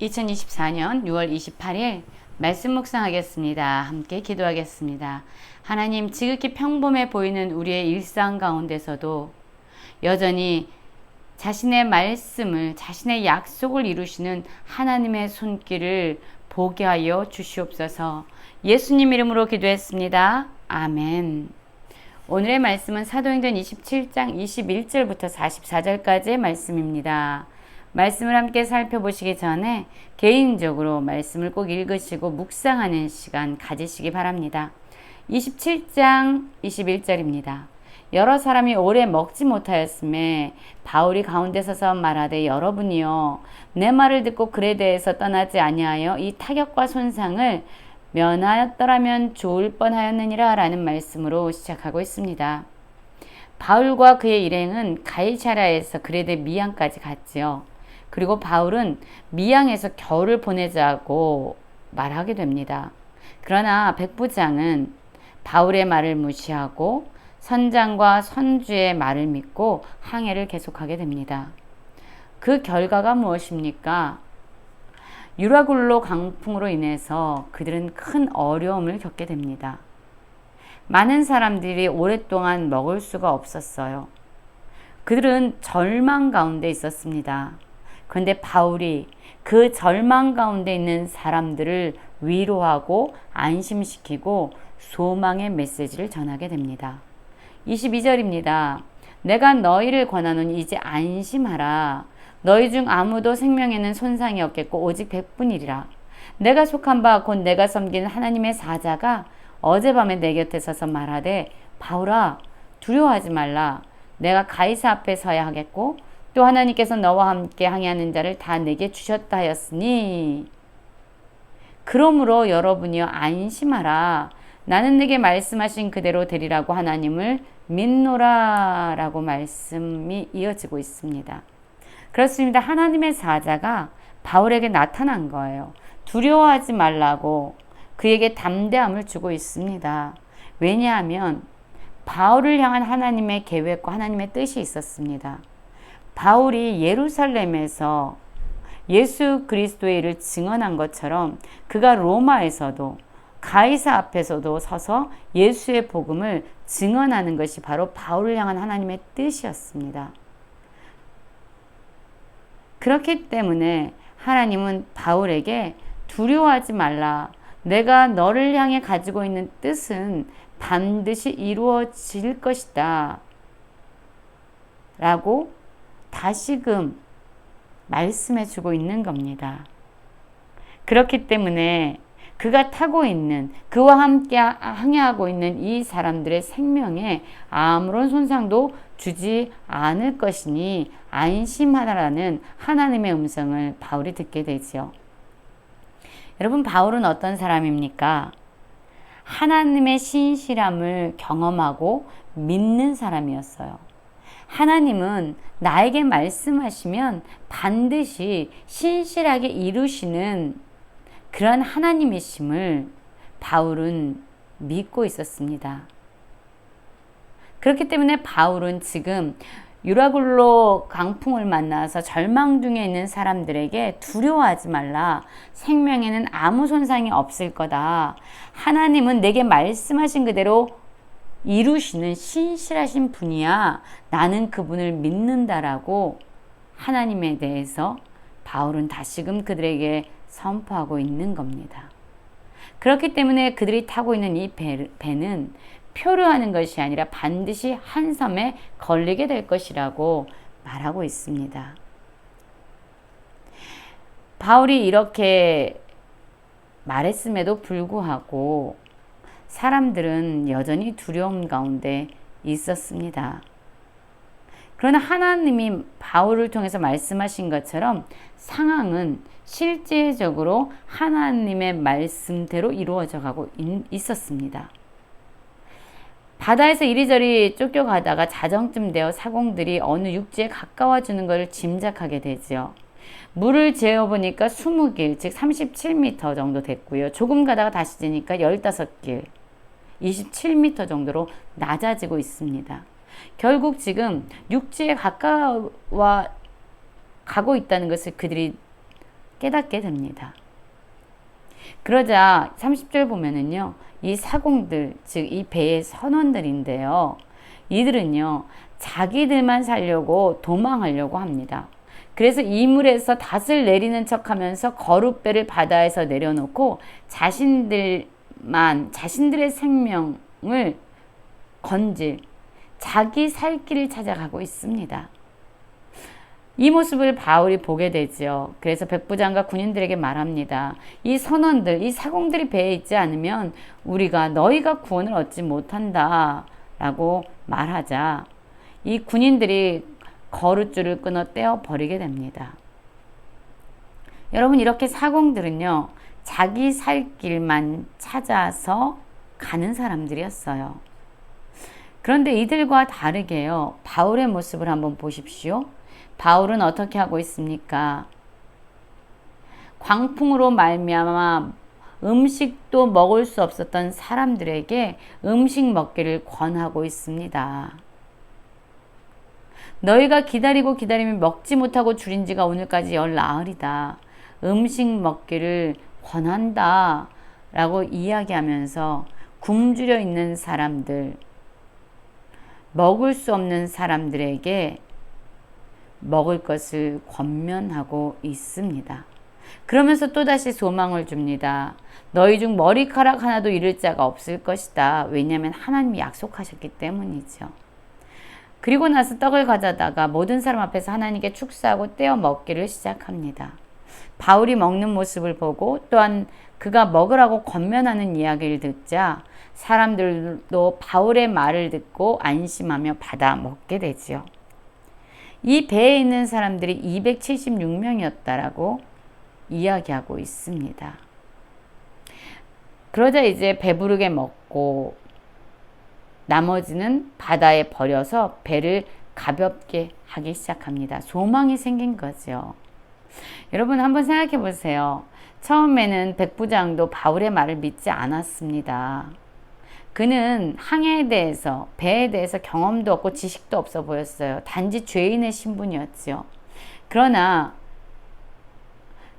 2024년 6월 28일 말씀 묵상하겠습니다. 함께 기도하겠습니다. 하나님, 지극히 평범해 보이는 우리의 일상 가운데서도 여전히 자신의 말씀을, 자신의 약속을 이루시는 하나님의 손길을 보게 하여 주시옵소서. 예수님 이름으로 기도했습니다. 아멘. 오늘의 말씀은 사도행전 27장 21절부터 44절까지의 말씀입니다. 말씀을 함께 살펴보시기 전에 개인적으로 말씀을 꼭 읽으시고 묵상하는 시간 가지시기 바랍니다. 27장 21절입니다. 여러 사람이 오래 먹지 못하였음에 바울이 가운데 서서 말하되, 여러분이요 내 말을 듣고 글에 대해서 떠나지 아니하여 이 타격과 손상을 면하였더라면 좋을 뻔하였느니라 라는 말씀으로 시작하고 있습니다. 바울과 그의 일행은 가이사랴에서 그레데 미양까지 갔지요. 그리고 바울은 미양에서 겨울을 보내자고 말하게 됩니다. 그러나 백부장은 바울의 말을 무시하고 선장과 선주의 말을 믿고 항해를 계속하게 됩니다. 그 결과가 무엇입니까? 유라굴로 강풍으로 인해서 그들은 큰 어려움을 겪게 됩니다. 많은 사람들이 오랫동안 먹을 수가 없었어요. 그들은 절망 가운데 있었습니다. 그런데 바울이 그 절망 가운데 있는 사람들을 위로하고 안심시키고 소망의 메시지를 전하게 됩니다. 22절입니다. 내가 너희를 권하노니 이제 안심하라. 너희 중 아무도 생명에는 손상이 없겠고 오직 백분이리라. 내가 속한 바 곧 내가 섬기는 하나님의 사자가 어젯밤에 내 곁에 서서 말하되, 바울아 두려워하지 말라. 내가 가이사 앞에 서야 하겠고 또 하나님께서 너와 함께 항해하는 자를 다 내게 주셨다 하였으니, 그러므로 여러분이여 안심하라. 나는 내게 말씀하신 그대로 되리라고 하나님을 믿노라 라고 말씀이 이어지고 있습니다. 그렇습니다. 하나님의 사자가 바울에게 나타난 거예요. 두려워하지 말라고 그에게 담대함을 주고 있습니다. 왜냐하면 바울을 향한 하나님의 계획과 하나님의 뜻이 있었습니다. 바울이 예루살렘에서 예수 그리스도의 일을 증언한 것처럼 그가 로마에서도 가이사 앞에서도 서서 예수의 복음을 증언하는 것이 바로 바울을 향한 하나님의 뜻이었습니다. 그렇기 때문에 하나님은 바울에게 두려워하지 말라. 내가 너를 향해 가지고 있는 뜻은 반드시 이루어질 것이다 라고 다시금 말씀해 주고 있는 겁니다. 그렇기 때문에 그가 타고 있는, 그와 함께 항해하고 있는 이 사람들의 생명에 아무런 손상도 주지 않을 것이니 안심하라라는 하나님의 음성을 바울이 듣게 되지요. 여러분, 바울은 어떤 사람입니까? 하나님의 신실함을 경험하고 믿는 사람이었어요. 하나님은 나에게 말씀하시면 반드시 신실하게 이루시는 그런 하나님이심을 바울은 믿고 있었습니다. 그렇기 때문에 바울은 지금 유라굴로 강풍을 만나서 절망 중에 있는 사람들에게 두려워하지 말라. 생명에는 아무 손상이 없을 거다. 하나님은 내게 말씀하신 그대로 이루시는 신실하신 분이야. 나는 그분을 믿는다라고 하나님에 대해서 바울은 다시금 그들에게 선포하고 있는 겁니다. 그렇기 때문에 그들이 타고 있는 이 배는 표류하는 것이 아니라 반드시 한 섬에 걸리게 될 것이라고 말하고 있습니다. 바울이 이렇게 말했음에도 불구하고 사람들은 여전히 두려움 가운데 있었습니다. 그러나 하나님이 바울을 통해서 말씀하신 것처럼 상황은 실제적으로 하나님의 말씀대로 이루어져 가고 있었습니다. 바다에서 이리저리 쫓겨가다가 자정쯤 되어 사공들이 어느 육지에 가까워지는 것을 짐작하게 되지요. 물을 재어보니까 20길, 즉 37m 정도 됐고요. 조금 가다가 다시 재니까 15길, 27m 정도로 낮아지고 있습니다. 결국 지금 육지에 가까워 가고 있다는 것을 그들이 깨닫게 됩니다. 그러자 30절 보면은요, 이 사공들, 즉 이 배의 선원들인데요, 이들은요 자기들만 살려고 도망하려고 합니다. 그래서 이물에서 닷을 내리는 척하면서 거룻배를 바다에서 내려놓고 자신들의 생명을 건질 자기 살 길을 찾아가고 있습니다. 이 모습을 바울이 보게 되죠. 그래서 백부장과 군인들에게 말합니다. 이 선원들, 이 사공들이 배에 있지 않으면 우리가 너희가 구원을 얻지 못한다 라고 말하자 이 군인들이 거룻줄을 끊어 떼어 버리게 됩니다. 여러분, 이렇게 사공들은요 자기 살 길만 찾아서 가는 사람들이었어요. 그런데 이들과 다르게요, 바울의 모습을 한번 보십시오. 바울은 어떻게 하고 있습니까? 광풍으로 말미암아 음식도 먹을 수 없었던 사람들에게 음식 먹기를 권하고 있습니다. 너희가 기다리고 기다리면 먹지 못하고 줄인 지가 오늘까지 열 나흘이다. 음식 먹기를 권한다 라고 이야기하면서 굶주려 있는 사람들, 먹을 수 없는 사람들에게 먹을 것을 권면하고 있습니다. 그러면서 또다시 소망을 줍니다. 너희 중 머리카락 하나도 잃을 자가 없을 것이다. 왜냐하면 하나님이 약속하셨기 때문이죠. 그리고 나서 떡을 가져다가 모든 사람 앞에서 하나님께 축사하고 떼어 먹기를 시작합니다. 바울이 먹는 모습을 보고 또한 그가 먹으라고 권면하는 이야기를 듣자 사람들도 바울의 말을 듣고 안심하며 받아 먹게 되지요. 이 배에 있는 사람들이 276명이었다라고 이야기하고 있습니다. 그러자 이제 배부르게 먹고 나머지는 바다에 버려서 배를 가볍게 하기 시작합니다. 소망이 생긴 거죠. 여러분 한번 생각해 보세요. 처음에는 백부장도 바울의 말을 믿지 않았습니다. 그는 항해에 대해서, 배에 대해서 경험도 없고 지식도 없어 보였어요. 단지 죄인의 신분이었죠. 그러나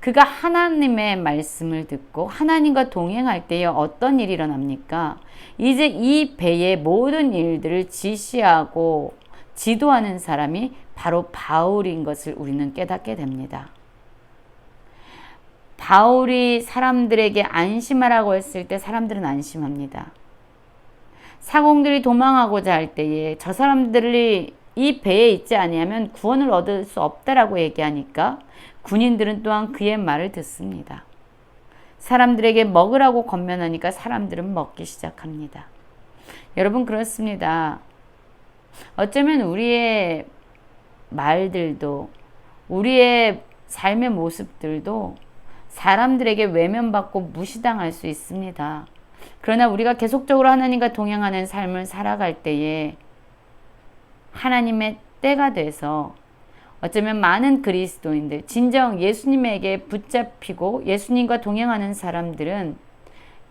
그가 하나님의 말씀을 듣고 하나님과 동행할 때에 어떤 일이 일어납니까? 이제 이 배의 모든 일들을 지시하고 지도하는 사람이 바로 바울인 것을 우리는 깨닫게 됩니다. 바울이 사람들에게 안심하라고 했을 때 사람들은 안심합니다. 사공들이 도망하고자 할 때에 저 사람들이 이 배에 있지 아니하면 구원을 얻을 수 없다라고 얘기하니까 군인들은 또한 그의 말을 듣습니다. 사람들에게 먹으라고 권면하니까 사람들은 먹기 시작합니다. 여러분 그렇습니다. 어쩌면 우리의 말들도 우리의 삶의 모습들도 사람들에게 외면받고 무시당할 수 있습니다. 그러나 우리가 계속적으로 하나님과 동행하는 삶을 살아갈 때에 하나님의 때가 돼서 어쩌면 많은 그리스도인들, 진정 예수님에게 붙잡히고 예수님과 동행하는 사람들은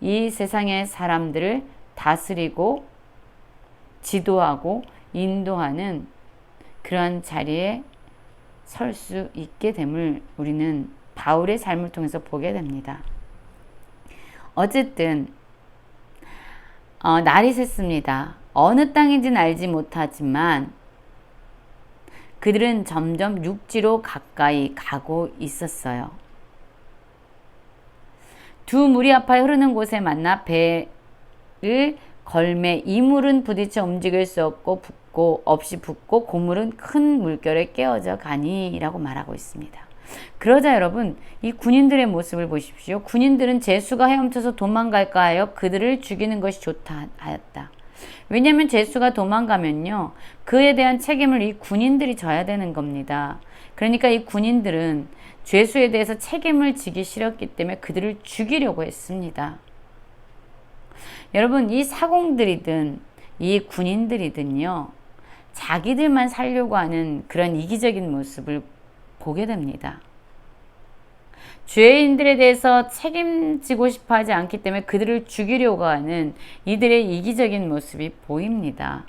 이 세상의 사람들을 다스리고 지도하고 인도하는 그러한 자리에 설 수 있게 됨을 우리는 바울의 삶을 통해서 보게 됩니다. 어쨌든 날이 샜습니다. 어느 땅인지는 알지 못하지만 그들은 점점 육지로 가까이 가고 있었어요. 두 물이 아파에 흐르는 곳에 만나 배를 걸매 이물은 부딪혀 움직일 수 없고 붙고 고물은 큰 물결에 깨어져 가니 라고 말하고 있습니다. 그러자 여러분 이 군인들의 모습을 보십시오. 군인들은 제수가 헤엄쳐서 도망갈까 하여 그들을 죽이는 것이 좋다 하였다. 왜냐하면 제수가 도망가면요 그에 대한 책임을 이 군인들이 져야 되는 겁니다. 그러니까 이 군인들은 죄수에 대해서 책임을 지기 싫었기 때문에 그들을 죽이려고 했습니다. 여러분 이 사공들이든 이 군인들이든요 자기들만 살려고 하는 그런 이기적인 모습을 보게 됩니다. 죄인들에 대해서 책임지고 싶어 하지 않기 때문에 그들을 죽이려고 하는 이들의 이기적인 모습이 보입니다.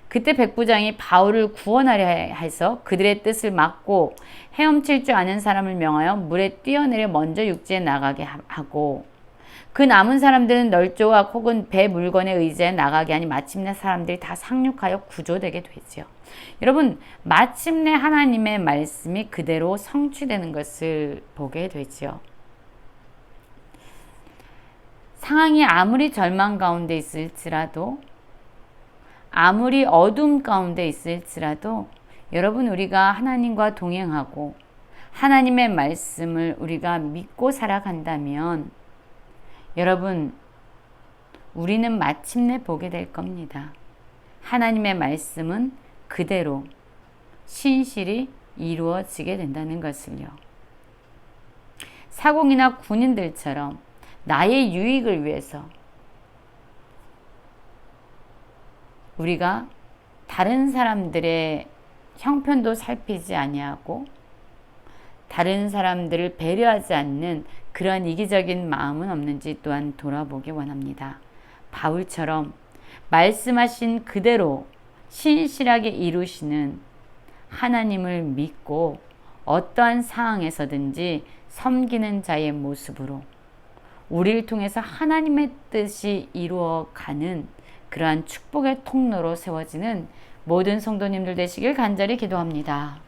그때 백부장이 바울을 구원하려 해서 그들의 뜻을 막고 헤엄칠 줄 아는 사람을 명하여 물에 뛰어내려 먼저 육지에 나가게 하고 그 남은 사람들은 널조각 혹은 배 물건에 의지해 나가게 하니 마침내 사람들이 다 상륙하여 구조되게 되지요. 여러분, 마침내 하나님의 말씀이 그대로 성취되는 것을 보게 되지요. 상황이 아무리 절망 가운데 있을지라도, 아무리 어둠 가운데 있을지라도 여러분, 우리가 하나님과 동행하고 하나님의 말씀을 우리가 믿고 살아간다면 여러분, 우리는 마침내 보게 될 겁니다. 하나님의 말씀은 그대로 신실히 이루어지게 된다는 것을요. 사공이나 군인들처럼 나의 유익을 위해서 우리가 다른 사람들의 형편도 살피지 아니하고 다른 사람들을 배려하지 않는 그러한 이기적인 마음은 없는지 또한 돌아보기 원합니다. 바울처럼 말씀하신 그대로 신실하게 이루시는 하나님을 믿고 어떠한 상황에서든지 섬기는 자의 모습으로 우리를 통해서 하나님의 뜻이 이루어가는 그러한 축복의 통로로 세워지는 모든 성도님들 되시길 간절히 기도합니다.